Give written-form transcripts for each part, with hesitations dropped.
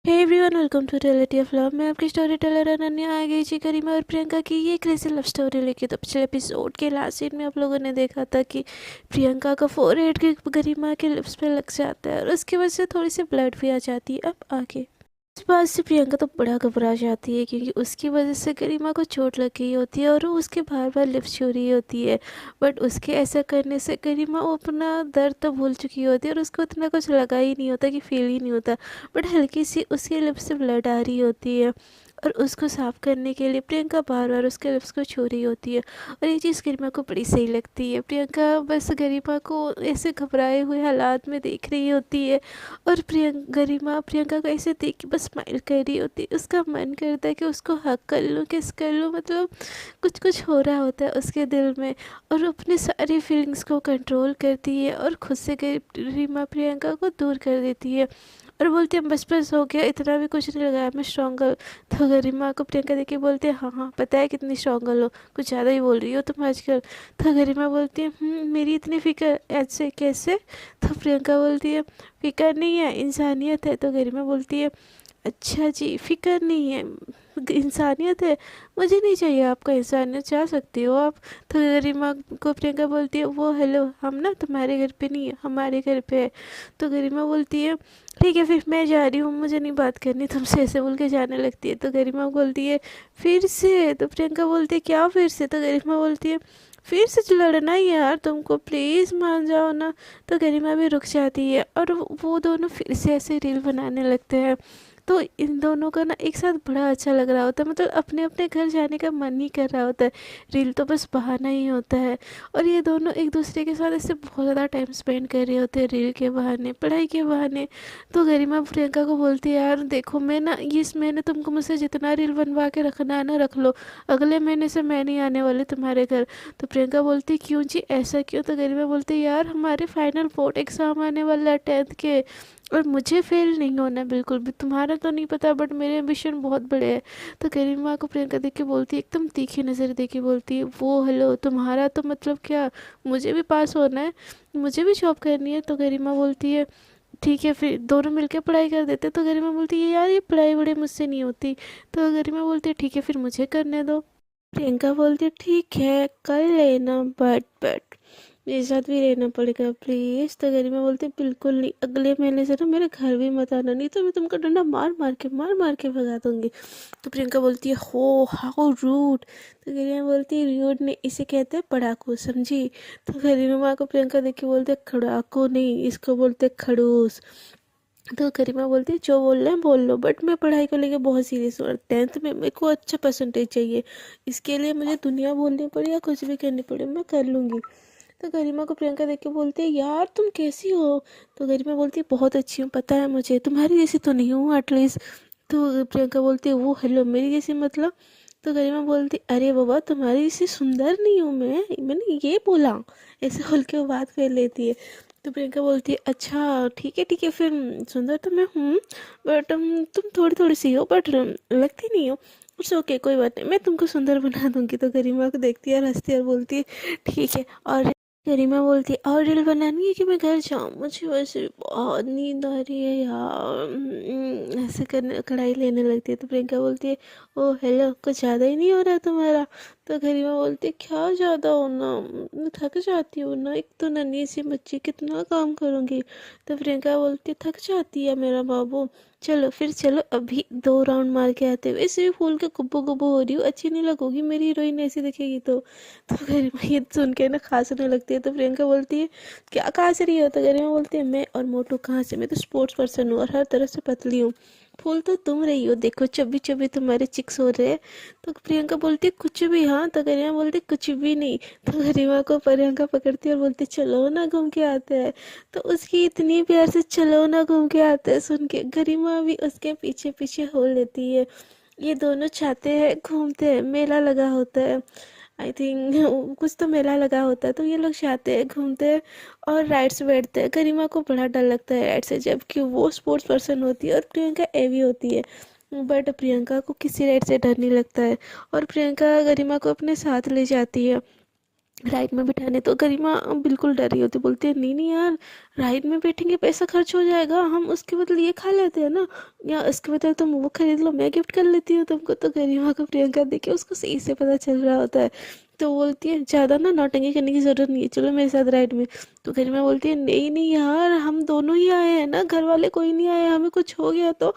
Hey everyone, welcome to reality of love. मैं आपकी story teller Ananya आ गई जी गरिमा और प्रियंका की ये क्रेजी लव स्टोरी लेके। तो पिछले एपिसोड के लास्ट सीन में आप लोगों ने देखा था कि प्रियंका का फोरहेड के गरिमा के लिप्स पे लग जाता है और उसकी वजह से थोड़ी सी ब्लड भी आ जाती है। अब आगे इस बात से प्रियंका तो बड़ा घबरा जाती है क्योंकि उसकी वजह से गरिमा को चोट लग गई होती है और वो उसके बार बार लिप्स छू रही होती है। बट उसके ऐसा करने से गरिमा वो अपना दर्द तो भूल चुकी होती है और उसको इतना कुछ लगा ही नहीं होता कि फील ही नहीं होता। बट हल्की सी उसके लिप्स से ब्लड आ रही होती है और उसको साफ करने के लिए प्रियंका बार बार उसके लिप्स को छू रही होती है। और ये चीज़ गरिमा को बड़ी सही लगती है। प्रियंका बस गरिमा को ऐसे घबराए हुए हालात में देख रही होती है और गरिमा प्रियंका को ऐसे देख के बस स्माइल कर रही होती है। उसका मन करता है कि उसको हक कर लूँ, किस कर लूँ, मतलब कुछ कुछ हो रहा होता है उसके दिल में। और वो अपनी सारी फीलिंग्स को कंट्रोल करती है और खुद से गरिमा प्रियंका को दूर कर देती है और बोलती है बस बस हो गया, इतना भी कुछ नहीं लगाया, मैं स्ट्रॉन्ग गर्ल। तो गरिमा को प्रियंका देख के बोलती है हाँ हाँ पता है कितनी स्ट्रॉन्ग गर्ल हो, कुछ ज़्यादा ही बोल रही हो तुम आजकल। तो गरिमा बोलती है मेरी इतनी फिक्र ऐसे कैसे। तो प्रियंका बोलती है फिक्र नहीं है, इंसानियत है। तो गरिमा बोलती है अच्छा जी, फिक्र नहीं है, इंसानियत है। मुझे नहीं चाहिए आपका इंसानियत, जा सकती हो आप। तो गरिमा को प्रियंका बोलती है वो हेलो, हम ना तुम्हारे घर पे नहीं है, हमारे घर पे है। तो गरिमा बोलती है ठीक है फिर मैं जा रही हूँ, मुझे नहीं बात करनी तुमसे, ऐसे बोल के जाने लगती है। तो गरिमा बोलती है फिर से। तो प्रियंका बोलती है क्या फिर से। तो गरिमा बोलती है फिर से लड़ना ही है यार तुमको, प्लीज़ मान जाओ ना। तो गरिमा भी रुक जाती है और वो दोनों फिर से ऐसे रील बनाने लगते हैं। तो इन दोनों का ना एक साथ बड़ा अच्छा लग रहा होता है, मतलब अपने अपने घर जाने का मन नहीं कर रहा होता है। रील तो बस बहाना ही होता है। और ये दोनों एक दूसरे के साथ ऐसे बहुत ज़्यादा टाइम स्पेंड कर रहे होते हैं रील के बहाने, पढ़ाई के बहाने। तो गरिमा प्रियंका को बोलती है यार देखो मैं ना इस महीने तुमको मुझसे जितना रील बनवा के रखना है ना रख लो, अगले महीने से मैं नहीं आने वाली तुम्हारे घर। तो प्रियंका बोलती क्यों जी, ऐसा क्यों। तो गरिमा बोलती यार हमारे फाइनल बोर्ड एग्ज़ाम आने वाला है 10th के, और मुझे फेल नहीं होना है बिल्कुल भी। तुम्हारा तो नहीं पता बट मेरे एम्बिशन बहुत बड़े हैं। तो गरिमा को प्रियंका देख के बोलती है, एकदम तीखी नज़र देख के बोलती है वो हेलो, तुम्हारा तो मतलब क्या, मुझे भी पास होना है, मुझे भी जॉब करनी है। तो गरिमा बोलती है ठीक है फिर दोनों मिलके पढ़ाई कर देते। तो गरिमा बोलती है यार ये पढ़ाई बड़े मुझसे नहीं होती। तो गरिमा बोलती है ठीक है फिर मुझे करने दो। प्रियंका बोलती है ठीक है कर लेना, बट मेरे साथ भी रहना पड़ेगा प्लीज़। तो गरिमा बोलती है बिल्कुल नहीं, अगले महीने से ना मेरे घर भी मत आना, नहीं तो मैं तुमको डंडा मार मार के भगा दूंगी। तो प्रियंका बोलती है हो हाउ रूड। तो गरिमा बोलती है रूड नहीं, इसे कहते हैं पढ़ाकू, समझी। तो गरिमा को प्रियंका देख के बोलते खड़ाकू नहीं, इसको बोलते खड़ूस। तो गरिमा बोलती है जो बोल रहे हैं बोल लो, बट मैं पढ़ाई को लेकर बहुत सीरियस हूँ और 10th में मेरे को अच्छा परसेंटेज चाहिए, इसके लिए मुझे दुनिया बोलनी पड़े या कुछ भी करनी पड़े मैं कर लूँगी। तो गरिमा को प्रियंका देख के बोलती है यार तुम कैसी हो। तो गरिमा बोलती है बहुत अच्छी हूँ, पता है मुझे, तुम्हारी जैसी तो नहीं हूँ एटलीस्ट। तो प्रियंका बोलती है वो हेलो मेरी जैसी मतलब। तो गरिमा बोलती अरे बाबा तुम्हारी जैसी सुंदर नहीं हूँ मैंने ये बोला, ऐसे बोल के वो बात कर लेती है। तो प्रियंका बोलती है अच्छा ठीक है फिर सुंदर तो मैं हूँ, बट तुम थोड़ी थोड़ी सी हो बट लगती नहीं हो। इट्स ओके कोई बात नहीं, मैं तुमको सुंदर बना दूंगी। तो गरिमा को देखती है और हंसती है और बोलती है ठीक है। और गरिमा बोलती है और रील बनानी है कि मैं घर जाऊँ, मुझे वैसे भी बहुत नींद आ रही है यार। ऐसे करने कढ़ाई लेने लगती है। तो प्रियंका बोलती है ओ हेलो कुछ ज़्यादा ही नहीं हो रहा तुम्हारा। तो गरिमा बोलती है क्या ज़्यादा होना, मैं थक जाती हूँ ना, एक तो नन्ही सी बच्ची कितना काम करूँगी। तो प्रियंका बोलती है थक जाती है मेरा बाबू, चलो फिर चलो अभी 2 राउंड मार के आते हुए, ऐसे भी फूल के गुब्बो गुब्बो हो रही हूँ, अच्छी नहीं लगोगी मेरी हीरोइन ऐसी दिखेगी तो गरिमा ये सुन के ना खांसने लगती है। तो प्रियंका बोलती है क्या खांस रही हो। तो गरिमा बोलती है मैं और मोटू कहाँ से, मैं तो स्पोर्ट्स पर्सन हूँ और हर तरह से पतली हूँ, फूल तो तुम रही हो, देखो चबी चबी तुम्हारे चिक्स हो रहे हैं। तो प्रियंका बोलती है कुछ भी। हाँ। तो गरिमा बोलती है कुछ भी नहीं। तो गरिमा को प्रियंका पकड़ती है और बोलती है चलो ना घूम के आते हैं। तो उसकी इतनी प्यार से चलो ना घूम के आते हैं सुन के गरिमा भी उसके पीछे पीछे हो लेती है। ये दोनों चाहते हैं घूमते हैं, मेला लगा होता है आई थिंक कुछ तो मेला लगा होता है, तो ये लोग जाते हैं घूमते हैं और राइड्स बैठते हैं। गरिमा को बड़ा डर लगता है राइड से, जबकि वो स्पोर्ट्स पर्सन होती है और प्रियंका एवी होती है। बट प्रियंका को किसी राइड से डर नहीं लगता है और प्रियंका गरिमा को अपने साथ ले जाती है। राइड में बिठाने, तो गरिमा बिल्कुल डर रही होती, बोलती है नहीं नहीं यार, राइड में बैठेंगे पैसा खर्च हो जाएगा, हम उसके बदले ये खा लेते हैं ना, या इसके बदले तुम वो खरीद लो, मैं गिफ्ट कर लेती हूँ तुमको। तो गरिमा को प्रियंका देखे उसको सही से पता चल रहा होता है, तो बोलती है ज़्यादा ना नौटंकी करने की ज़रूरत नहीं है, चलो मेरे साथ राइड में। तो गरिमा बोलती है नहीं नहीं यार, हम दोनों ही आए हैं ना, घर वाले कोई नहीं आए, हमें कुछ हो गया तो,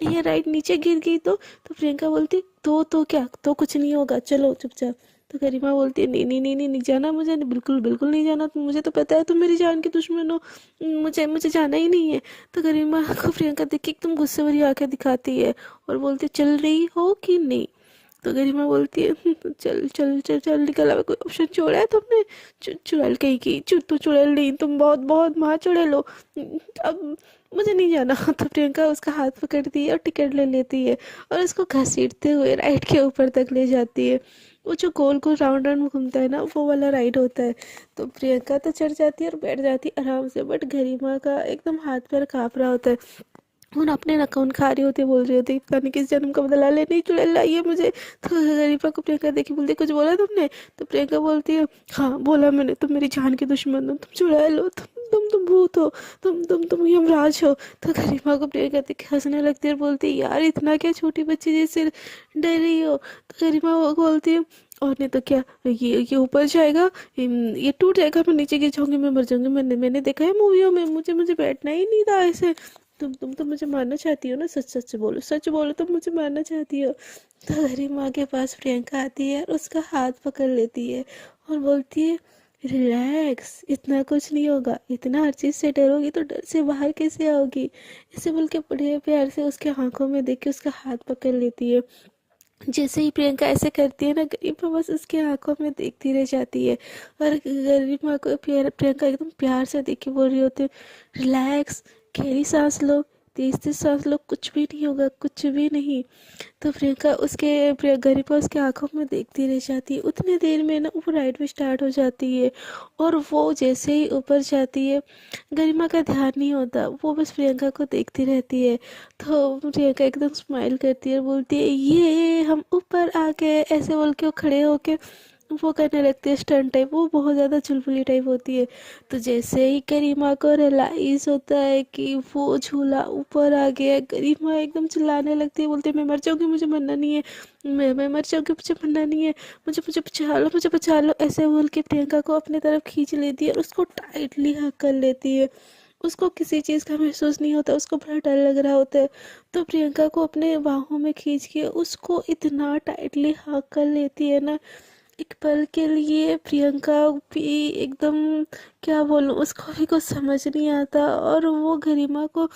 ये राइड नीचे गिर गई तो प्रियंका बोलती तो क्या, तो कुछ नहीं होगा, चलो चुपचाप। तो गरिमा बोलती है नहीं नहीं नहीं नहीं नहीं जाना मुझे, नहीं, बिल्कुल बिल्कुल नहीं जाना, मुझे तो पता है तुम मेरी जान की दुश्मन हो, मुझे मुझे जाना ही नहीं है। तो गरिमा को प्रियंका देख के एकदम गुस्से भरी आंखें दिखाती है और बोलती है चल रही हो कि नहीं। तो गरिमा बोलती है चल चल चल चल निकल, अब कोई ऑप्शन छोड़ा है तुमने, चुड़ैल कहीं की, तू चुड़ैल नहीं, तुम बहुत बहुत महा चुड़ैल हो, अब मुझे नहीं जाना। तो प्रियंका उसका हाथ पकड़ती है और टिकट ले लेती है और उसको घसीटते हुए राइड के ऊपर तक ले जाती है। वो जो गोल गोल राउंड राउंड घूमता है ना, वो वाला राइड होता है। तो प्रियंका तो चढ़ जाती है और बैठ जाती है आराम से, बट गरिमा का एकदम हाथ पैर काँप रहा होता है, उन अपने नखून खा रही होती, बोल रही होती पता नहीं किस जन्म का बदला लेने चुड़ैल लाई है मुझे। तो गरिमा को प्रियंका देखी, बोलती कुछ बोला तुमने। तो प्रियंका बोलती है हाँ बोला मैंने, तुम मेरी जान की दुश्मन हो, तुम चुड़ैल हो, तुम भूत हो, तुम यमराज हो। तो गरिमा को प्रियंका देख के हंसने लगती है और बोलती है यार इतना क्या छोटी बच्ची जैसे डर रही हो। तो गरिमा वो बोलती है और नहीं तो क्या, ये ऊपर जाएगा, ये टूट जाएगा, मैं नीचे गिर जाऊंगी, मैं मर जाऊंगी, मैंने देखा है मूवियों में, मुझे मुझे बैठना ही नहीं था ऐसे। तुम तो मुझे मारना चाहती हो ना, सच बोलो तुम मुझे मारना चाहती हो। तो हरी माँ के पास प्रियंका आती है और उसका हाथ पकड़ लेती है और बोलती है रिलैक्स, इतना कुछ नहीं होगा, इतना हर चीज़ से डरोगी तो डर से बाहर कैसे आओगी। ऐसे बोल के बड़े प्यार से उसके आंखों में देख के उसका हाथ पकड़ लेती है। जैसे ही प्रियंका ऐसे करती है ना, गरिमा बस उसके आंखों में देखती रह जाती है और गरिमा को प्रियंका एकदम प्यार से देख के बोल रही होती है रिलैक्स, गहरी सांस लो, तेज तेज सांस लो, कुछ भी नहीं होगा, कुछ भी नहीं। तो प्रियंका गरिमा उसके आंखों में देखती रह जाती है। उतनी देर में ना वो राइड भी स्टार्ट हो जाती है और वो जैसे ही ऊपर जाती है, गरिमा का ध्यान नहीं होता, वो बस प्रियंका को देखती रहती है। तो प्रियंका एकदम स्माइल करती है और बोलती है ये हम ऊपर आ गए, ऐसे बोल के वो खड़े होके वो करने लगती है स्टंट टाइप, वो बहुत ज़्यादा चुलबुली टाइप होती है। तो जैसे ही गरिमा को रियलाइज होता है कि वो झूला ऊपर आ गया, गरिमा एकदम चिल्लाने लगती है, बोलती है मैं मर जाऊंगी, मुझे मरना नहीं है, मैं मर जाऊंगी, मुझे मरना नहीं है, मुझे बचा लो, मुझे बचा लो, ऐसे बोल के प्रियंका को अपनी तरफ खींच लेती है और उसको टाइटली हक कर लेती है। उसको किसी चीज़ का महसूस नहीं होता, उसको बड़ा डर लग रहा होता है। तो प्रियंका को अपने बाहों में खींच के उसको इतना टाइटली हक कर लेती है ना, एक पल के लिए प्रियंका भी एकदम, क्या बोलूं, उसको भी कुछ समझ नहीं आता और वो गरिमा को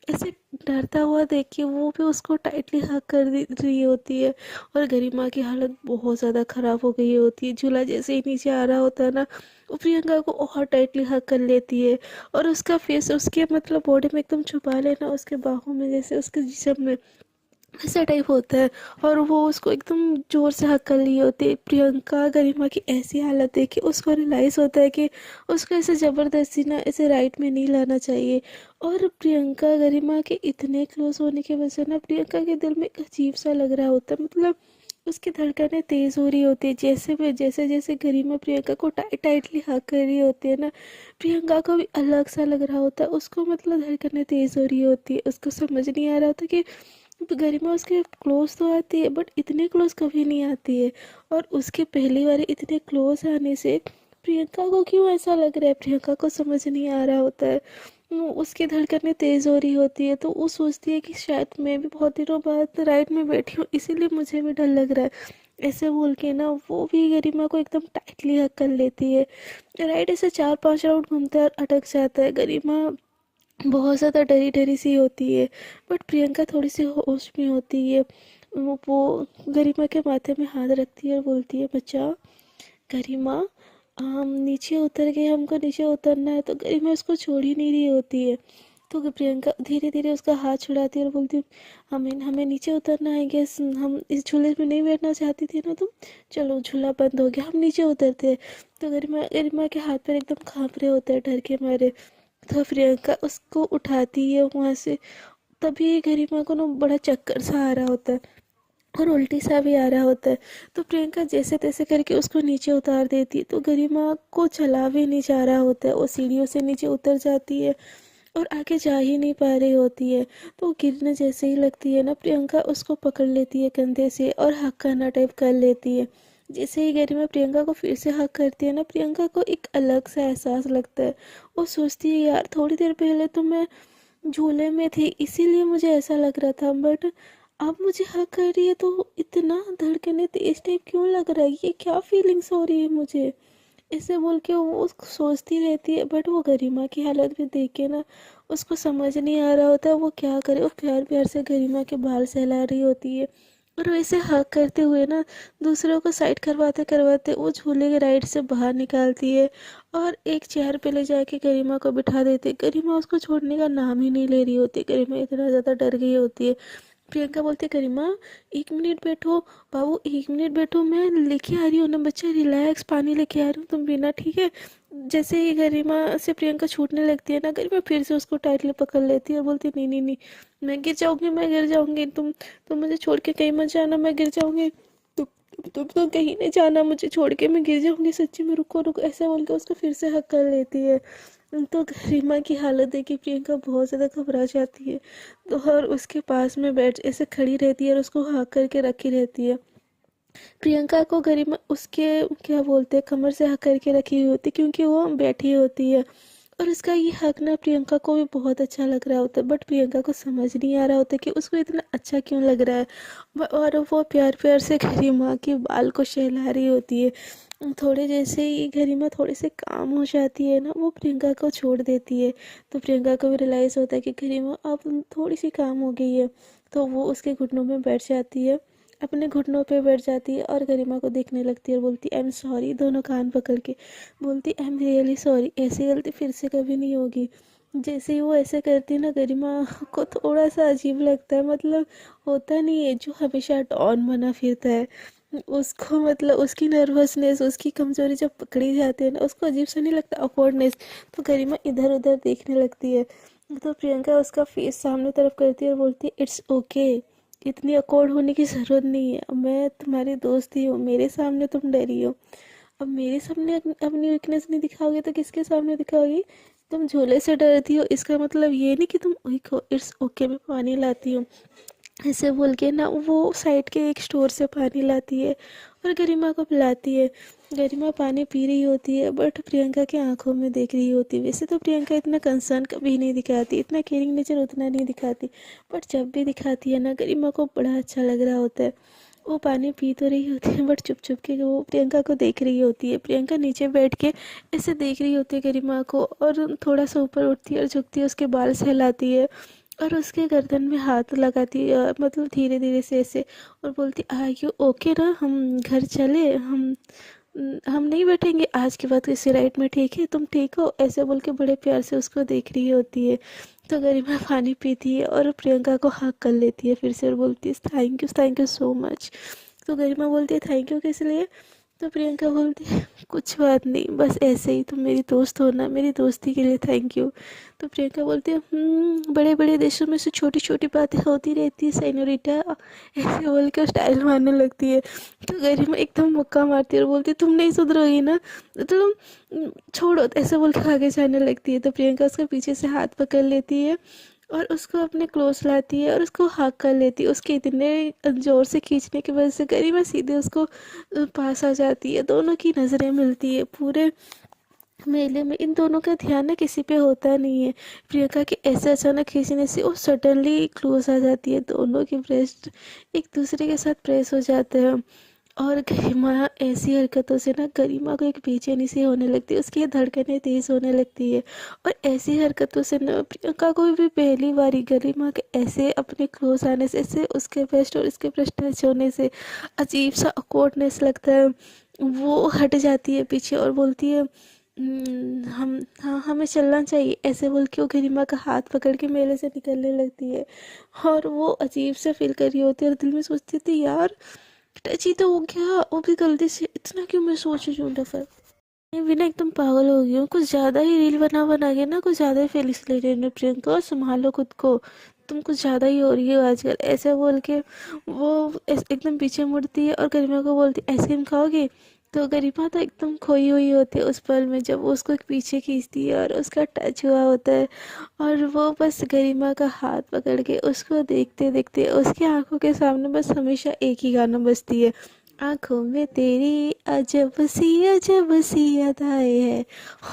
ऐसे डरता हुआ देख के वो भी उसको टाइटली हग कर रही होती है और गरिमा की हालत बहुत ज़्यादा ख़राब हो गई होती है। झूला जैसे ही नीचे आ रहा होता है ना, वो प्रियंका को और टाइटली हग कर लेती है और उसका फेस उसके मतलब बॉडी में एकदम छुपा लेना, उसके बाहों में जैसे उसके जिस्म में ऐसा टाइप होता है और वो उसको एकदम जोर से हक कर ली होती है। प्रियंका गरिमा की ऐसी हालत देख के उसको रियलाइज़ होता है कि उसको ऐसे ज़बरदस्ती ना ऐसे राइट में नहीं लाना चाहिए। और प्रियंका गरिमा के इतने क्लोज होने की वजह से ना प्रियंका के दिल में एक अजीब सा लग रहा होता है, मतलब उसकी धड़कनें तेज़ हो रही होती है, जैसे जैसे गरिमा प्रियंका को टाइटली हक कर रही होती है ना, प्रियंका को भी अलग सा लग रहा होता है, उसको मतलब धड़कनें तेज़ हो रही होती है, उसको समझ नहीं आ रहा होता कि गरिमा उसके क्लोज तो आती है बट इतने क्लोज कभी नहीं आती है। और उसके पहली बार इतने क्लोज आने से प्रियंका को क्यों ऐसा लग रहा है, प्रियंका को समझ नहीं आ रहा होता है। उसकी धड़कनें तेज़ हो रही होती है तो वो सोचती है कि शायद मैं भी बहुत दिनों बाद राइड में बैठी हूँ, इसीलिए मुझे भी डर लग रहा है। ऐसे बोल के ना वो भी गरिमा को एकदम टाइटली हक कर लेती है। राइड ऐसे 4-5 राउंड घूमता है और अटक जाता है। गरिमा बहुत ज़्यादा डरी डरी सी होती है बट प्रियंका थोड़ी सी होश में होती है। वो गरिमा के माथे में हाथ रखती है और बोलती है बच्चा, गरिमा हम नीचे उतर गए, हमको नीचे उतरना है। तो गरिमा उसको छोड़ ही नहीं रही होती है। तो प्रियंका धीरे धीरे उसका हाथ छुड़ाती है और बोलती है हमें हमें नीचे उतरना है, गैस हम इस झूले में नहीं बैठना चाहती थी ना तुम, चलो झूला बंद हो गया, हम नीचे उतरते हैं। तो गरिमा गरिमा के हाथ पर एकदम कांप रहे होते हैं डर के मारे। तो प्रियंका उसको उठाती है वहाँ से, तभी गरिमा को ना बड़ा चक्कर सा आ रहा होता है और उल्टी सा भी आ रहा होता है। तो प्रियंका जैसे तैसे करके उसको नीचे उतार देती है। तो गरिमा को चला भी नहीं जा रहा होता है, वो सीढ़ियों से नीचे उतर जाती है और आगे जा ही नहीं पा रही होती है। तो गिरने जैसे ही लगती है ना, प्रियंका उसको पकड़ लेती है कंधे से और हक करना टाइप कर लेती है। जैसे ही गरिमा प्रियंका को फिर से हक करती है ना, प्रियंका को एक अलग सा एहसास लगता है। वो सोचती है यार थोड़ी देर पहले तो मैं झूले में थी इसीलिए मुझे ऐसा लग रहा था, बट अब मुझे हक कर रही है तो इतना धड़कने तेज टाइप क्यों लग रहा है, ये क्या फीलिंग्स हो रही है मुझे। ऐसे बोल के वो सोचती रहती है, बट वो गरिमा की हालत भी देख के ना उसको समझ नहीं आ रहा होता वो क्या करे। वो प्यार प्यार से गरिमा के बाल सहला रही होती है और वैसे हक करते हुए ना दूसरों को साइड करवाते करवाते वो झूले के राइड से बाहर निकालती है और एक चेयर पे ले जाके गरिमा को बिठा देती है। गरिमा उसको छोड़ने का नाम ही नहीं ले रही होती। गरिमा इतना ज़्यादा डर गई होती है। प्रियंका बोलती है गरिमा 1 मिनट बैठो, बाबू 1 मिनट बैठो, मैं लेके आ रही हूँ ना बच्चा, रिलैक्स, पानी लेके आ रही हूँ, तुम पीना ठीक है। जैसे ही गरिमा से प्रियंका छूटने लगती है ना, गरिमा फिर से उसको टाइटली पकड़ लेती है और बोलती है नहीं नहीं नहीं, मैं गिर जाऊंगी, मैं गिर जाऊंगी, तुम मुझे छोड़ के कहीं मत जाना, मैं गिर जाऊंगी। तुम तो कहीं नहीं जाना, मुझे छोड़ के मैं गिर जाऊंगी सच्ची में, रुको रुको, ऐसा बोल के उसको फिर से हक कर लेती है। तो गरिमा की हालत देखी प्रियंका बहुत ज़्यादा घबरा जाती है। तो और उसके पास में बैठ ऐसे खड़ी रहती है और उसको हक करके रखी रहती है। प्रियंका को गरिमा उसके क्या बोलते हैं कमर से हक करके रखी हुई होती क्योंकि वो बैठी होती है। और उसका ये हक ना प्रियंका को भी बहुत अच्छा लग रहा होता है, बट प्रियंका को समझ नहीं आ रहा होता कि उसको इतना अच्छा क्यों लग रहा है। और वो प्यार प्यार से गरिमा के बाल को सहला रही होती है। थोड़े जैसे ही गरिमा थोड़ी सी काम हो जाती है ना, वो प्रियंका को छोड़ देती है। तो प्रियंका को भी रियलाइज़ होता है कि गरिमा अब थोड़ी सी काम हो गई है। तो वो उसके घुटनों में बैठ जाती है, अपने घुटनों पे बैठ जाती है और गरिमा को देखने लगती है और बोलती आई एम सॉरी, दोनों कान पकड़ के बोलती आई एम रियली सॉरी, ऐसी गलती फिर से कभी नहीं होगी। जैसे ही वो ऐसे करती है ना, गरिमा को थोड़ा सा अजीब लगता है, मतलब होता नहीं है जो हमेशा डॉन बना फिरता है उसको, मतलब उसकी नर्वसनेस, उसकी कमजोरी जब पकड़ी जाती है ना, उसको अजीब सा नहीं लगता, ऑकवर्डनेस। तो गरिमा इधर उधर देखने लगती है। तो प्रियंका उसका फेस सामने तरफ करती है और बोलती है इट्स ओके, इतनी अकॉर्ड होने की ज़रूरत नहीं है, मैं तुम्हारी दोस्त ही हूँ, मेरे सामने तुम डरी हो। अब मेरे सामने अपनी वीकनेस नहीं दिखाओगे तो किसके सामने दिखाओगी। तुम झूले से डरती हो इसका मतलब ये नहीं कि तुम वीक हो। इट्स ओके, मैं पानी लाती हूँ, ऐसे बोल के ना वो साइड के एक स्टोर से पानी लाती है और गरिमा को पिलाती है। गरिमा पानी पी रही होती है बट प्रियंका के आंखों में देख रही होती है। वैसे तो प्रियंका इतना कंसर्न कभी नहीं दिखाती, इतना केयरिंग नेचर उतना नहीं दिखाती, बट जब भी दिखाती है ना गरिमा को बड़ा अच्छा लग रहा होता है। वो पानी पी तो रही होती है बट चुप चुप के वो प्रियंका को देख रही होती है। प्रियंका नीचे बैठ के ऐसे देख रही होती है गरिमा को और थोड़ा सा ऊपर उठती है और झुकती है, उसके बाल सहलाती है और उसके गर्दन में हाथ लगाती है, मतलब धीरे धीरे से ऐसे, और बोलती आर यू ओके ना, हम घर चले, हम नहीं बैठेंगे आज के बाद किसी राइड में, ठीक है, तुम ठीक हो, ऐसे बोल के बड़े प्यार से उसको देख रही होती है। तो गरिमा पानी पीती है और प्रियंका को हक कर लेती है फिर से और बोलती है थैंक यू सो मच। तो गरिमा बोलती है थैंक यू किस लिए। तो प्रियंका बोलती है कुछ बात नहीं, बस ऐसे ही, तुम मेरी दोस्त हो ना, मेरी दोस्ती के लिए थैंक यू। तो प्रियंका बोलती है बड़े बड़े देशों में से छोटी छोटी बातें होती रहती है सेनोरिटा, ऐसे बोल के स्टाइल मारने लगती है। तो गरिमा एकदम मुक्का मारती है और बोलती है तुम नहीं सुधरोगी ना, तो तुम छोड़ो, ऐसे बोल के आगे जाने लगती है। तो प्रियंका उसके पीछे से हाथ पकड़ लेती है और उसको अपने क्लोज लाती है और उसको हक कर लेती है। उसके इतने ज़ोर से खींचने की वजह से गरिमा सीधे उसको पास आ जाती है। दोनों की नज़रें मिलती है। पूरे मेले में इन दोनों का ध्यान ना किसी पे होता नहीं है। प्रियंका के ऐसे अचानक खींचने से वो सडनली क्लोज आ जाती है, दोनों के ब्रेस्ट एक दूसरे के साथ प्रेस हो जाते हैं। और गरिमा ऐसी हरकतों से ना गरिमा को एक बेचैनी सी होने लगती है, उसकी धड़कनें तेज़ होने लगती है। और ऐसी हरकतों से ना प्रियंका को भी पहली बारी गरिमा के ऐसे अपने क्लोज आने से, ऐसे उसके ब्रेस्ट और इसके ब्रेस्ट टच होने से अजीब सा अकवर्डनेस लगता है। वो हट जाती है पीछे और बोलती है हम हाँ हमें चलना चाहिए, ऐसे बोल के वो गरिमा का हाथ पकड़ के मेले से निकलने लगती है। और वो अजीब सा फील कर रही होती है और दिल में सोचती थी यार टच ही तो हो गया, वो भी गलती से, इतना क्यों मैं सोच रही हूँ डफर। मैं भी ना एकदम पागल हो गई हूँ, कुछ ज़्यादा ही रील बना बना के ना, कुछ ज़्यादा ही फीलिंग्स ले रही हूँ प्रियंका, और संभालो खुद को। तुम कुछ ज़्यादा ही हो रही हो आजकल, ऐसा बोल के वो एकदम पीछे मुड़ती है और गरिमा को बोलती है आइसक्रीम खाओगी। तो गरिमा तो एकदम खोई हुई होती है उस पल में, जब वो उसको पीछे खींचती है और उसका टच हुआ होता है, और वो बस गरिमा का हाथ पकड़ के उसको देखते देखते उसकी आंखों के सामने बस हमेशा एक ही गाना बजती है, आंखों में तेरी अजब सी अदाएं है,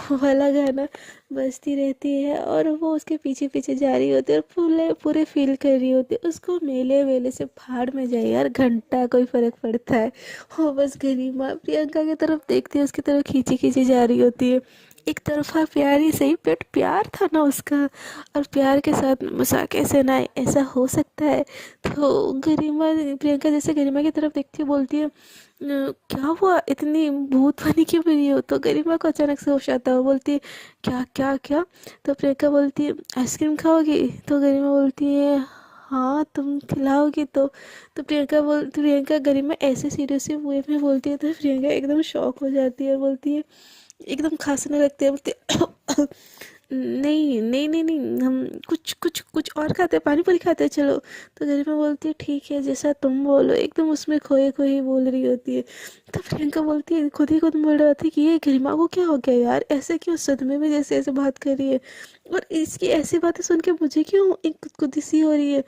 वो वाला गाना बजती रहती है। और वो उसके पीछे पीछे जा रही होती है और पूरे पूरे फील कर रही होती है, उसको मेले वेले से भाड़ में जाए यार, घंटा कोई फर्क पड़ता है। वो बस गरिमा प्रियंका की तरफ देखती है, उसकी तरफ खींची खींची जा रही होती है। एक तरफा प्यार ही सही, बट प्यार था ना उसका, और प्यार के साथ मजाक कैसे ना आए, ऐसा हो सकता है? तो गरिमा प्रियंका जैसे गरिमा की तरफ देखती है, बोलती है क्या हुआ, इतनी भूत बनी क्यों बनी हो? तो गरिमा को अचानक से होश आता है, वो बोलती है क्या क्या क्या? तो प्रियंका बोलती है आइसक्रीम खाओगी? तो गरिमा बोलती है हाँ तुम खिलाओगी तो प्रियंका गरिमा ऐसे सीरियस वे में बोलती है, तो प्रियंका एकदम शॉक हो जाती है और बोलती है, एकदम खांसने लगती है, बोलती है नहीं नहीं नहीं नहीं, हम कुछ कुछ कुछ और खाते हैं, पानी पूरी खाते हैं चलो। तो गरिमा बोलती है ठीक है जैसा तुम बोलो, एकदम उसमें खोए खोए बोल रही होती है। तो प्रियंका बोलती है खुद ही खुद बोल रहा था कि ये गरिमा को क्या हो गया यार, ऐसे क्यों सदमे में जैसे ऐसे बात कर रही है, और इसकी ऐसी बातें सुन के मुझे क्यों एक खुद सी हो रही है।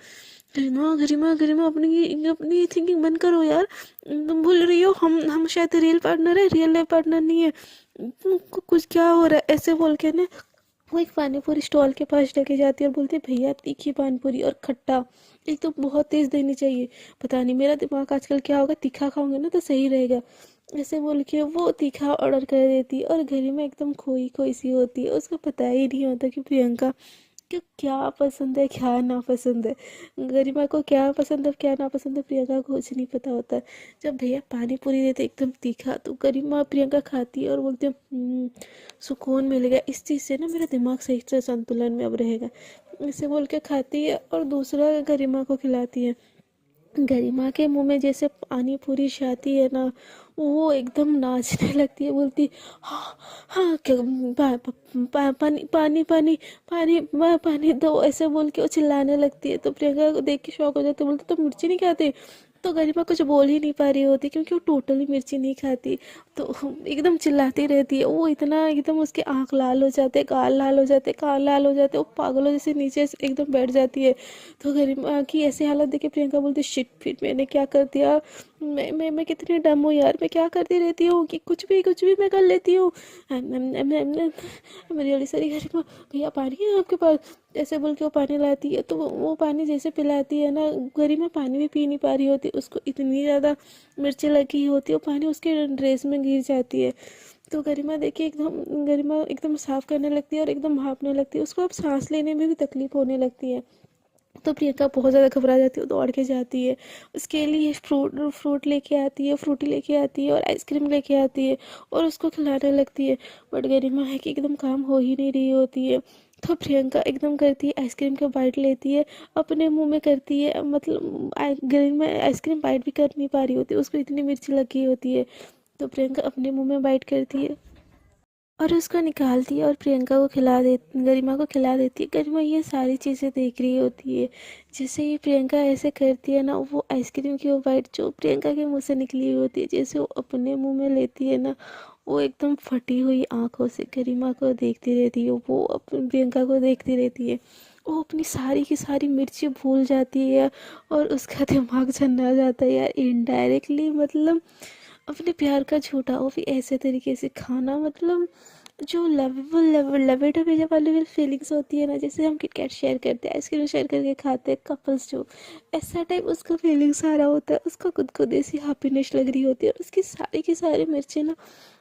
गरिमा गरिमा गरिमा अपनी अपनी थिंकिंग बंद करो यार, तुम भूल रही हो हम शायद रियल पार्टनर है, रियल लाइफ पार्टनर नहीं है। तुमको कुछ क्या हो रहा है, ऐसे बोल के ना वो एक पानी पूरी स्टॉल के पास लेके जाती है और बोलती है भैया तीखी पानी पूरी और खट्टा, एक तो बहुत तेज देनी चाहिए। पता नहीं मेरा दिमाग आजकल क्या होगा, तीखा खाऊंगे ना तो सही रहेगा। ऐसे बोल के वो तीखा ऑर्डर कर देती है, और घर में एकदम खोई खोई सी होती है, उसको पता ही नहीं होता कि प्रियंका कि क्या पसंद है क्या ना पसंद है, गरिमा को क्या पसंद है क्या ना पसंद है, प्रियंका को कुछ नहीं पता होता है। जब भैया पानी पूरी देते एकदम तीखा, तो गरिमा प्रियंका खाती है और बोलती है सुकून मिलेगा इस चीज़ से ना, मेरा दिमाग सही से संतुलन में अब रहेगा, इसे बोल के खाती है और दूसरा गरिमा को खिलाती है। गरिमा के मुंह में जैसे पानी पूरी जाती है ना, वो एकदम नाचने लगती है, बोलती हाँ हाँ क्या पानी पानी पानी पानी पानी दो, ऐसे बोल के वो चिल्लाने लगती है। तो प्रियंका को देख के शौक हो जाती है, बोलती तो मिर्ची नहीं खाती? तो गरिमा कुछ बोल ही नहीं पा रही होती क्योंकि वो टोटली मिर्ची नहीं खाती, तो एकदम चिल्लाती रहती है। वो इतना एकदम उसके आँख लाल हो जाते, गाल लाल हो जाते, कान लाल हो जाते, वो पागलों जैसे नीचे एकदम बैठ जाती है। तो गरिमा की ऐसी हालत देख के प्रियंका बोलती शिट, फिर मैंने क्या कर दिया, मैं कितनी डम हूँ यार, मैं क्या करती रहती हूँ कि कुछ भी मैं कर लेती हूँ। मेरी वाली सारी गरिमा, भैया पानी है आपके पास? ऐसे बोल के वो पानी लाती है, तो वो पानी जैसे पिलाती है ना, गरिमा पानी भी पी नहीं पा रही होती, उसको इतनी ज़्यादा मिर्ची लगी होती है, वो पानी उसके ड्रेस में गिर जाती है। तो गरिमा एकदम साफ करने लगती है और एकदम भापने लगती है, उसको अब सांस लेने में भी तकलीफ होने लगती है। तो प्रियंका बहुत ज़्यादा घबरा जाती है, वो दौड़ के जाती है, उसके लिए फ्रूट लेके आती है, फ्रूटी लेके आती है और आइसक्रीम लेके आती है और उसको खिलाने लगती है। बट गरिमा है कि एकदम काम हो ही नहीं रही होती है। तो प्रियंका एकदम करती है, आइसक्रीम का बाइट लेती है, अपने मुंह में करती है, मतलब गरिमा आइसक्रीम बाइट भी कर नहीं पा रही होती, उसको इतनी मिर्ची लगी होती है। तो प्रियंका अपने मुंह में बाइट करती है और उसको निकालती है और प्रियंका को गरिमा को खिला देती है। गरिमा ये सारी चीज़ें देख रही होती है, जैसे ही प्रियंका ऐसे करती है ना, वो आइसक्रीम की वो बाइट जो प्रियंका के मुंह से निकली हुई होती है, जैसे वो अपने मुंह में लेती है ना, वो एकदम फटी हुई आंखों से गरिमा को देखती रहती है, वो अपनी प्रियंका को देखती रहती है। वो अपनी सारी की सारी मिर्ची भूल जाती है और उसका दिमाग चलना जाता है यार, इनडायरेक्टली मतलब अपने प्यार का झूठा, वो भी ऐसे तरीके से खाना, मतलब जो लवेबल जब वाली फीलिंग्स होती है ना, जैसे हम किटकैट शेयर करते हैं, आइसक्रीम शेयर करके खाते हैं कपल्स, जो ऐसा टाइप उसका फीलिंग्स आ रहा होता है, उसका खुद को ऐसी हैप्पीनेस लग रही होती है, और उसकी सारी की सारी मिर्ची ना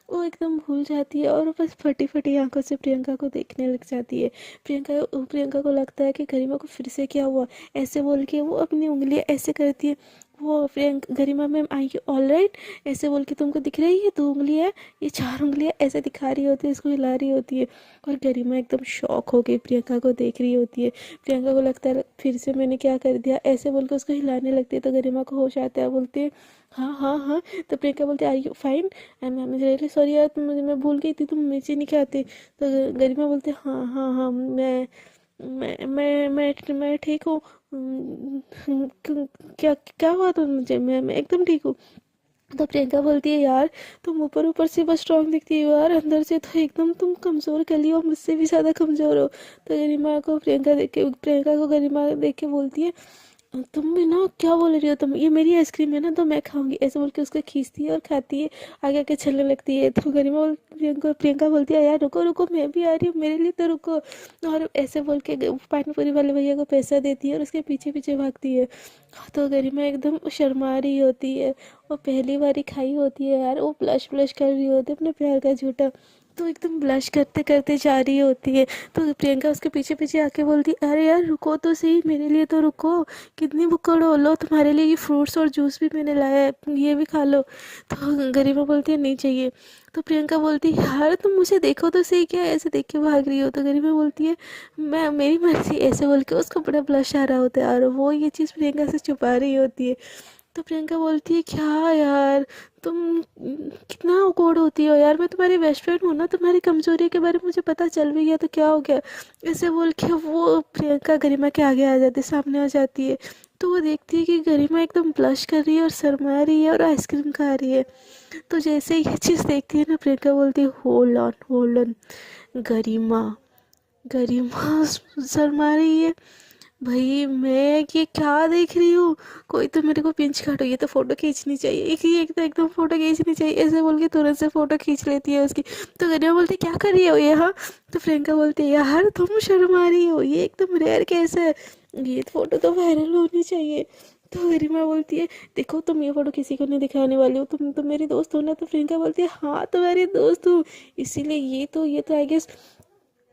वो एकदम भूल जाती है और बस फटी फटी आंखों से प्रियंका को देखने लग जाती है। प्रियंका को लगता है कि गरिमा को फिर से क्या हुआ, ऐसे बोल के वो अपनी उंगलियां ऐसे करती है। वो Priyanka Garima ma'am I you all right, ऐसे बोल के तुमको दिख रही है 2 उंगली है, ये 4 उंगलियां, ऐसे दिखा रही होती है, इसको हिला रही होती है। और गरिमा एकदम शॉक हो गई, प्रियंका को देख रही होती है। प्रियंका को लगता है फिर से मैंने क्या कर दिया, ऐसे बोल के उसको हिलाने लगती है। तो गरिमा को होश आता है, बोलती है हाँ हाँ हाँ। तो प्रियंका बोलती है are you fine, I am really sorry यार, मैं भूल गई थी, तुम मिर्ची नहीं खाते। तो गरिमा बोलती है हाँ हाँ हाँ, मैं ठीक हूँ, क्या क्या हुआ तुम मुझे, मैं एकदम ठीक हूँ। तो प्रियंका बोलती है यार तुम ऊपर ऊपर से बस स्ट्रांग दिखती हो यार, अंदर से तो एकदम तुम कमज़ोर कली हो, मुझसे भी ज़्यादा कमज़ोर हो। तो प्रियंका को गरिमा देख के बोलती है तुम भी ना क्या बोल रही हो तुम, ये मेरी आइसक्रीम है ना तो मैं खाऊंगी, ऐसे बोल के उसको खींचती है और खाती है, आगे आगे चलने लगती है। तो प्रियंका बोलती है यार रुको रुको, मैं भी आ रही हूँ, मेरे लिए तो रुको। और ऐसे बोल के पानी पूरी वाले भैया को पैसा देती है और उसके पीछे पीछे भागती है। तो गरिमा एकदम शर्मा रही होती है, वो पहली बार ही खाई होती है यार, वो ब्लश ब्लश कर रही होती है अपने प्यार का झूठा, तो एकदम ब्लश करते करते जा रही होती है। तो प्रियंका उसके पीछे पीछे आके बोलती है अरे यार रुको तो सही, मेरे लिए तो रुको, कितनी बुक्कड़ हो, लो तुम्हारे लिए ये फ्रूट्स और जूस भी मैंने लाया है, ये भी खा लो। तो गरिमा बोलती है नहीं चाहिए। तो प्रियंका बोलती है यार तुम मुझे देखो तो सही, क्या ऐसे देख के भाग रही हो। तो गरिमा बोलती है मैं मेरी मर्जी, ऐसे बोल के उसको बड़ा ब्लश आ रहा होता है और वो ये चीज़ प्रियंका से छुपा रही होती है। तो प्रियंका बोलती है क्या यार तुम कितना awkward होती हो यार, मैं तुम्हारी बेस्ट फ्रेंड हूँ ना, तुम्हारी कमजोरी के बारे में मुझे पता चल भी गया तो क्या हो गया। ऐसे बोल के वो प्रियंका गरिमा के आगे आ जाती है, सामने आ जाती है। तो वो देखती है कि गरिमा एकदम ब्लश कर रही है और शर्मा रही है और आइसक्रीम खा रही है। तो जैसे ही ये चीज़ देखती है ना, प्रियंका बोलती है होल्ड ऑन। गरिमा गरिमा शर्मा रही है। भाई मैं ये क्या देख रही हूँ, कोई तो मेरे को पिंच काटो, ये तो फोटो खींचनी चाहिए, एक तो एकदम फोटो खींचनी चाहिए, ऐसे बोल के तुरंत से फोटो खींच लेती है उसकी। तो गरिमा बोलती है क्या कर रही हो ये, हाँ। तो प्रियंका बोलती है यार तुम शर्मा रही हो, ये एकदम रेयर केस है, ये फोटो तो वायरल होनी चाहिए। तो गरिमा बोलती है देखो तुम ये फोटो किसी को नहीं दिखाने वाली हो, तुम मेरी दोस्त हो ना। तो प्रियंका बोलती है हाँ तुम्हारी दोस्त हूँ, इसीलिए ये तो आई गेस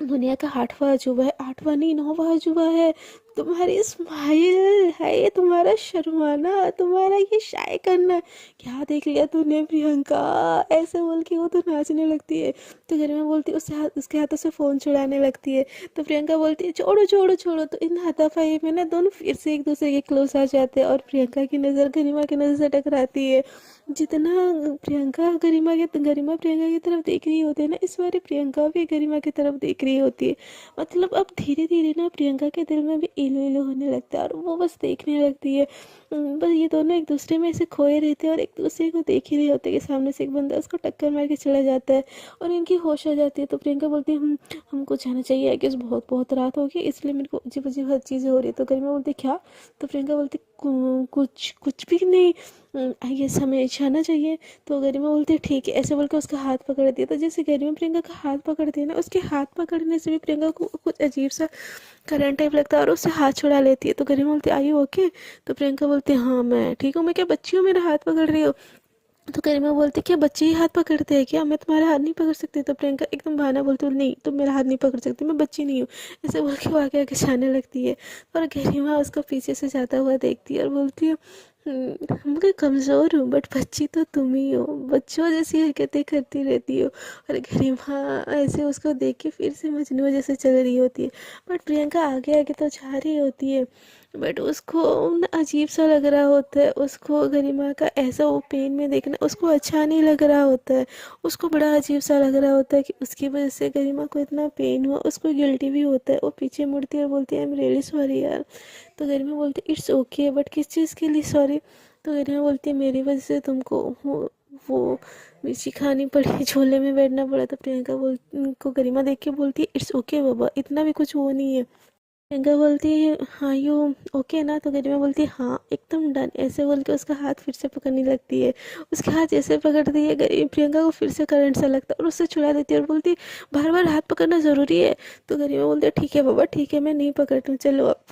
दुनिया का 8वां अजूबा है, 8वां नहीं 9वां अजूबा है। तुम्हारी स्माइल है, तुम्हारा शर्माना, तुम्हारा ये शाय करना, क्या देख लिया तूने प्रियंका, ऐसे बोल के वो तो नाचने लगती है। तो घर में बोलती है उसके हाथों से फ़ोन छुड़ाने लगती है। तो प्रियंका बोलती है छोड़ो छोड़ो छोड़ो। तो इन हाथापाई में ना दोनों फिर से एक दूसरे के क्लोज आ जाते हैं और प्रियंका की नज़र गरिमा की नज़र से टकराती है। जितना गरिमा प्रियंका की तरफ देख रही होती है ना, इस बार प्रियंका भी गरिमा की तरफ देख रही होती है। मतलब अब धीरे धीरे ना प्रियंका के दिल में भी इलू इलू होने लगता है और वो बस देखने लगती है। बस ये दोनों एक दूसरे में ऐसे खोए रहते हैं और एक दूसरे को देख ही रहे होते हैं कि सामने से एक बंदा उसको टक्कर मार के चला जाता है और इनकी होश आ जाती है। तो प्रियंका बोलती है हमको जाना चाहिए, आई गेस बहुत बहुत रात हो गई, इसलिए मेरे को अजीब अजीब हर चीज़ें हो रही है। तो गरिमा बोलती है क्या। तो प्रियंका बोलती कुछ कुछ भी नहीं, आई गेस हमें जाना चाहिए। तो गरिमा बोलती है ठीक है, ऐसे बोल के उसका हाथ पकड़ दिया। तो जैसे गरिमा प्रियंका का हाथ पकड़ती है ना, उसके हाथ पकड़ने से भी प्रियंका को कुछ अजीब सा करंट टाइप लगता है और उससे हाथ छुड़ा लेती है। तो गरिमा बोलती है आई यू ओके। तो प्रियंका बोलती है हाँ मैं ठीक हूँ, मैं क्या बच्ची हूँ मेरा हाथ पकड़ रही हो। तो गरिमा बोलती क्या बच्चे ही हाथ पकड़ते हैं क्या, मैं तुम्हारा हाथ नहीं पकड़ सकती। तो प्रियंका एकदम बहाना बोलती हूँ नहीं तुम मेरा हाथ नहीं पकड़ सकती, मैं बच्ची नहीं हूँ। ऐसे बोल के वो आगे आगे जाने लगती है और गरिमा उसको पीछे से जाता हुआ देखती है और बोलती है मैं कमज़ोर हूँ बट बच्ची तो तुम ही हो, बच्चों जैसी हरकतें करती रहती हो। और गरिमा ऐसे उसको देख के फिर से मजनू जैसे चल रही होती है। बट प्रियंका आगे आगे तो जा रही होती है, बट उसको न अजीब सा लग रहा होता है, उसको गरिमा का ऐसा वो पेन में देखना उसको अच्छा नहीं लग रहा होता है। उसको बड़ा अजीब सा लग रहा होता है कि उसकी वजह से गरिमा को इतना पेन हुआ, उसको गिल्टी भी होता है। वो पीछे मुड़ती है और बोलती है आई एम रियली सॉरी यार। तो गरिमा बोलती है इट्स ओके बट किस चीज़ के लिए सॉरी। तो गरिमा बोलती है मेरी वजह से तुमको वो मिर्ची खानी पड़ी, झोले में बैठना पड़ा। तो प्रियंका को गरिमा देख के बोलती है इट्स ओके बाबा, इतना भी कुछ वो नहीं है। प्रियंका बोलती है हाँ यू ओके ना। तो गरिमा बोलती है हाँ एकदम डन, ऐसे बोल के उसका हाथ फिर से पकड़ने लगती है। उसके हाथ जैसे पकड़ती है प्रियंका को फिर से करंट सा लगता है और उससे छुड़ा देती है और बोलती है बार बार हाथ पकड़ना ज़रूरी है। तो गरिमा बोलती है ठीक है बाबा ठीक है, मैं नहीं पकड़ती हूँ चलो अब।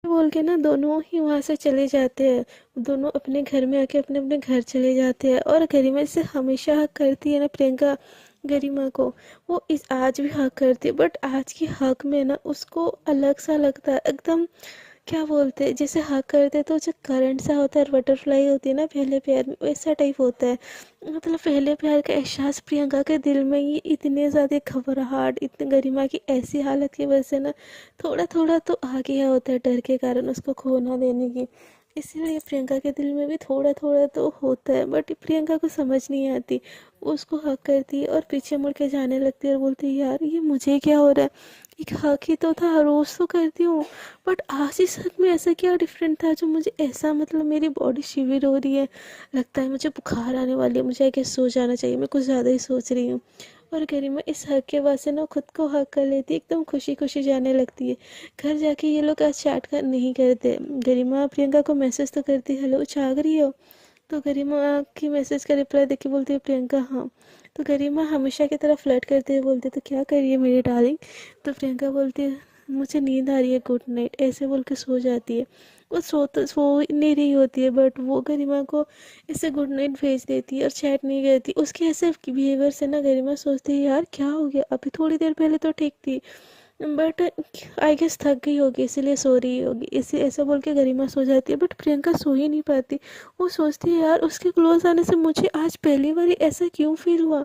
बोल के ना दोनों ही वहाँ से चले जाते हैं, दोनों अपने घर में आके अपने अपने घर चले जाते हैं। और गरिमा से हमेशा हक करती है ना प्रियंका गरिमा को, वो इस आज भी हक करती है बट आज की हक में ना उसको अलग सा लगता है एकदम। क्या बोलते हैं जैसे हक करते तो जो करंट सा होता है, बटरफ्लाई होती है ना पहले प्यार में, वैसा टाइप होता है। मतलब पहले प्यार का एहसास प्रियंका के दिल में ये इतने ज़्यादा घबराहट, इतने गरिमा की ऐसी हालत की वजह से ना थोड़ा थोड़ा तो आ गया होता है डर के कारण उसको खो ना देने की। इसीलिए प्रियंका के दिल में भी थोड़ा थोड़ा तो होता है बट प्रियंका को समझ नहीं आती। वो उसको हक करती है और पीछे मुड़ के जाने लगती है और बोलती है यार ये मुझे क्या हो रहा है, एक हक ही तो था, रोज़ तो करती हूँ, बट आज इस हक में ऐसा क्या डिफरेंट था जो मुझे ऐसा, मतलब मेरी बॉडी शिविर हो रही है, लगता है मुझे बुखार आने वाली है, मुझे आगे सो जाना चाहिए, मैं कुछ ज़्यादा ही सोच रही हूँ। और गरिमा इस हक के बाद से ना खुद को हक कर लेती है, एकदम खुशी खुशी जाने लगती है। घर जाके ये लोग आज चैट कर नहीं करते। गरिमा प्रियंका को मैसेज तो करती है, हेलो जाग रही हो? तो गरिमा की मैसेज का रिप्लाई देख के बोलती है प्रियंका हाँ। तो गरिमा हमेशा की तरह फ्लर्ट करते हुए बोलती है तो क्या कर रही है मेरी डार्लिंग? तो प्रियंका बोलती है मुझे नींद आ रही है, गुड नाइट, ऐसे बोल के सो जाती है। वो सो नहीं रही होती है, बट वो गरिमा को इससे गुड नाइट भेज देती है और चैट नहीं करती। उसके ऐसे बिहेवियर से ना गरिमा सोचती है यार क्या हो गया, अभी थोड़ी देर पहले तो ठीक थी, बट आई गेस थक गई होगी इसीलिए सो रही होगी, इसी ऐसा बोल के गरिमा सो जाती है। बट प्रियंका सो ही नहीं पाती। वो सोचती है यार उसके क्लोज आने से मुझे आज पहली बार ऐसा क्यों फील हुआ,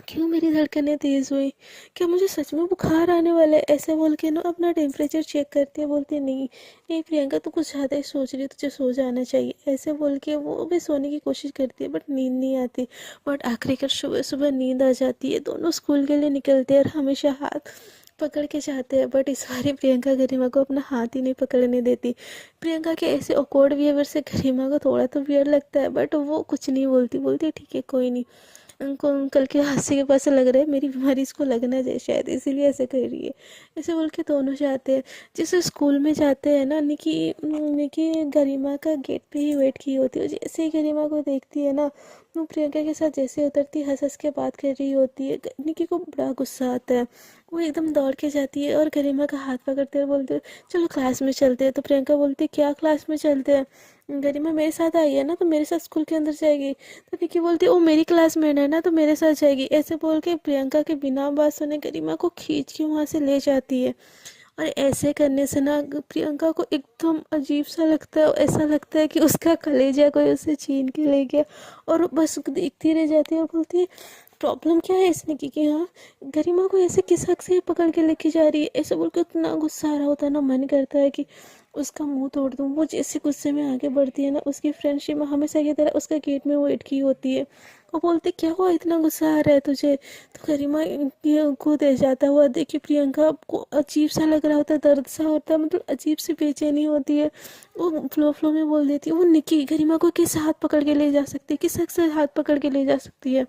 क्यों मेरी धड़कनें तेज़ हुई, क्या मुझे सच में बुखार आने वाला है? ऐसे बोल के ना अपना टेम्परेचर चेक करती है, बोलती है नहीं नहीं प्रियंका तू कुछ ज़्यादा ही सोच रही है, तुझे सो जाना चाहिए। ऐसे बोल के वो भी सोने की कोशिश करती है बट नींद नहीं आती। बट आखिरकार सुबह सुबह नींद आ जाती है, दोनों स्कूल के लिए निकलते हैं और हमेशा हाथ पकड़ के जाते हैं। बट इस बार प्रियंका गरिमा को अपना हाथ ही नहीं पकड़ने देती। प्रियंका के ऐसे ऑकवर्ड बिहेवियर से गरिमा को थोड़ा तो वियर लगता है, बट वो कुछ नहीं बोलती, बोलती है ठीक है कोई नहीं, उनको अंकल के हादसे के पास से लग रहा है मेरी बीमारी इसको लगना जाए शायद, इसीलिए ऐसे कर रही है। ऐसे बोल के दोनों जाते हैं। जैसे स्कूल में जाते हैं ना, निकी निकी गरिमा का गेट पे ही वेट की होती है। जैसे ही गरिमा को देखती है ना, वो प्रियंका के साथ जैसे उतरती हंस हंस के बात कर रही होती है। निकी को बड़ा गुस्सा आता है, वो एकदम दौड़ के जाती है और गरिमा का हाथ पकड़ते हुए बोलते हैं चलो क्लास में चलते हैं। तो प्रियंका बोलती है क्या क्लास में चलते हैं? गरिमा मेरे साथ आई है ना तो मेरे साथ स्कूल के अंदर जाएगी। तो निकी बोलती है वो मेरी क्लासमेट है ना तो मेरे साथ जाएगी। ऐसे बोल के प्रियंका के बिना बात सुने गरिमा को खींच के वहाँ से ले जाती है। और ऐसे करने से ना प्रियंका को एकदम अजीब सा लगता है, ऐसा लगता है कि उसका कलेजा कोई उसे छीन के ले गया। और वो बस देखती रह जाती है और बोलती है प्रॉब्लम क्या है इसने की, कि हाँ गरिमा को ऐसे किस हक से पकड़ के लेके जा रही है। ऐसे बोल के इतना गुस्सा आ रहा होता है ना, मन करता है कि उसका मुंह तोड़ दूँ। वो जैसे गुस्से में आगे बढ़ती है ना, उसकी फ्रेंडशिप हमेशा की तरह उसका गेट में वेट की होती है। वो बोलते क्या हुआ इतना गुस्सा आ रहा है तुझे? तो गरिमा को दे जाता हुआ देखिए प्रियंका को अजीब सा लग रहा होता है, दर्द सा होता है, मतलब अजीब सी बेचैनी होती है। वो फ्लो फ्लो में बोल देती है वो निकी गरिमा को किस हाथ पकड़ के ले जा सकती है, किस हक से हाथ पकड़ के ले जा सकती है?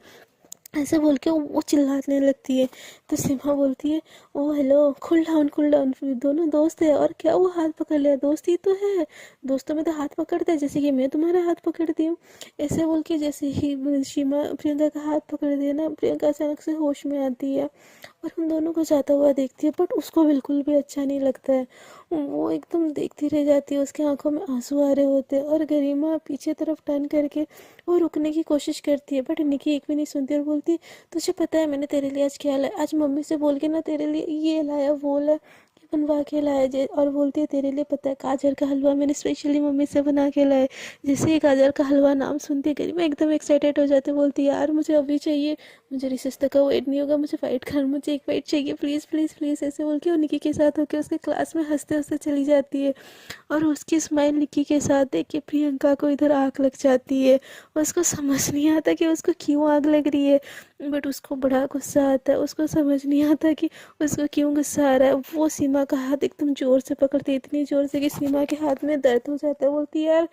ऐसे बोल के वो चिल्लाने लगती है। तो सीमा बोलती है ओ हेलो कूल डाउन, फिर दोनों दोस्त है और क्या वो हाथ पकड़ लिया, दोस्ती तो है, दोस्तों में तो हाथ पकड़ते हैं जैसे कि मैं तुम्हारा हाथ पकड़ती हूँ। ऐसे बोल के जैसे ही सीमा प्रियंका का हाथ पकड़ दिया ना, प्रियंका अचानक से होश में आती है और उन दोनों को जाता हुआ देखती है। बट उसको बिल्कुल भी अच्छा नहीं लगता है, वो एकदम देखती रह जाती है, उसके आंखों में आंसू आ रहे होते हैं। और गरिमा पीछे तरफ टर्न करके वो रुकने की कोशिश करती है, बट निकी एक भी नहीं सुनती और बोलती तुझे पता है मैंने तेरे लिए आज क्या लाया? आज मम्मी से बोल के ना तेरे लिए ये लाया वो लाया, ये बनवा के लाया और बोलती है तेरे लिए पता है गाजर का हलवा मैंने स्पेशली मम्मी से बना के लाया। जैसे ही गाजर का हलवा नाम सुनती है गरिमा एकदम एक्साइटेड हो जाती है, बोलती है यार मुझे अभी चाहिए, मुझे रिसेस तक का वेट नहीं होगा, मुझे फाइट कर, मुझे एक फाइट चाहिए प्लीज़ प्लीज़ प्लीज़। ऐसे बोल के वो निकी के साथ होकर उसके क्लास में हंसते हंसते चली जाती है। और उसकी स्माइल निकी के साथ देख के प्रियंका को इधर आग लग जाती है। उसको समझ नहीं आता कि उसको क्यों आग लग रही है, बट उसको बड़ा गुस्सा आता है। उसको समझ नहीं आता कि उसको क्यों गुस्सा आ रहा है। वो सीमा का हाथ एकदम ज़ोर से पकड़ती है, इतनी ज़ोर से कि सीमा के हाथ में दर्द हो जाता है। बोलती है यार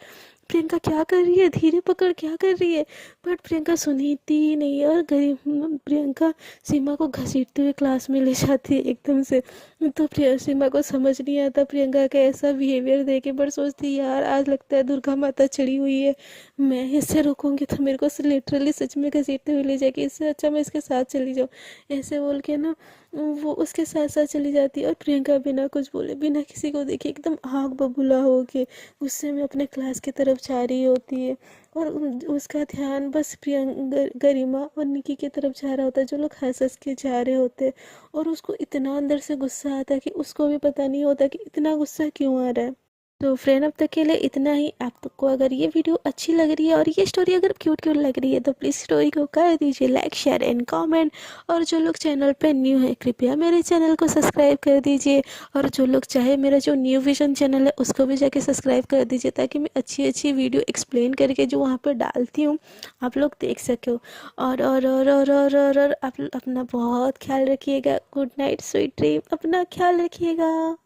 प्रियंका क्या कर रही है, धीरे पकड़, क्या कर रही है? बट प्रियंका सुनती ही नहीं है और गरीब प्रियंका सीमा को घसीटते हुए क्लास में ले जाती है एकदम से। तो सीमा को समझ नहीं आता प्रियंका का ऐसा बिहेवियर देख के, बट सोचती है यार आज लगता है दुर्गा माता चढ़ी हुई है, मैं इससे रुकूंगी तो मेरे को लिटरली सच में घसीटते हुए ले जाएगी, इससे अच्छा मैं इसके साथ चली जाऊँ। ऐसे बोल के ना वो उसके साथ साथ चली जाती है। और प्रियंका बिना कुछ बोले बिना किसी को देखे एकदम आग बबूला हो के गुस्से में अपने क्लास की तरफ जा रही होती है। और उसका ध्यान बस गरिमा और निकी की तरफ जा रहा होता है, जो लोग हंस हंस के जा रहे होते हैं। और उसको इतना अंदर से गुस्सा आता है कि उसको भी पता नहीं होता कि इतना गुस्सा क्यों आ रहा है। तो फ्रेंड अब तक के लिए इतना ही। आपको अगर ये वीडियो अच्छी लग रही है और ये स्टोरी अगर क्यूट क्यूट लग रही है तो प्लीज़ स्टोरी को कर दीजिए लाइक, शेयर एंड कमेंट। और जो लोग चैनल पे न्यू है कृपया मेरे चैनल को सब्सक्राइब कर दीजिए। और जो लोग चाहे मेरा जो न्यू विजन चैनल है उसको भी जाके सब्सक्राइब कर दीजिए, ताकि मैं अच्छी अच्छी वीडियो एक्सप्लेन करके जो वहाँ पर डालती हूँ आप लोग देख सको। और आप अपना बहुत ख्याल रखिएगा। गुड नाइट, स्वीट ड्रीम, अपना ख्याल रखिएगा।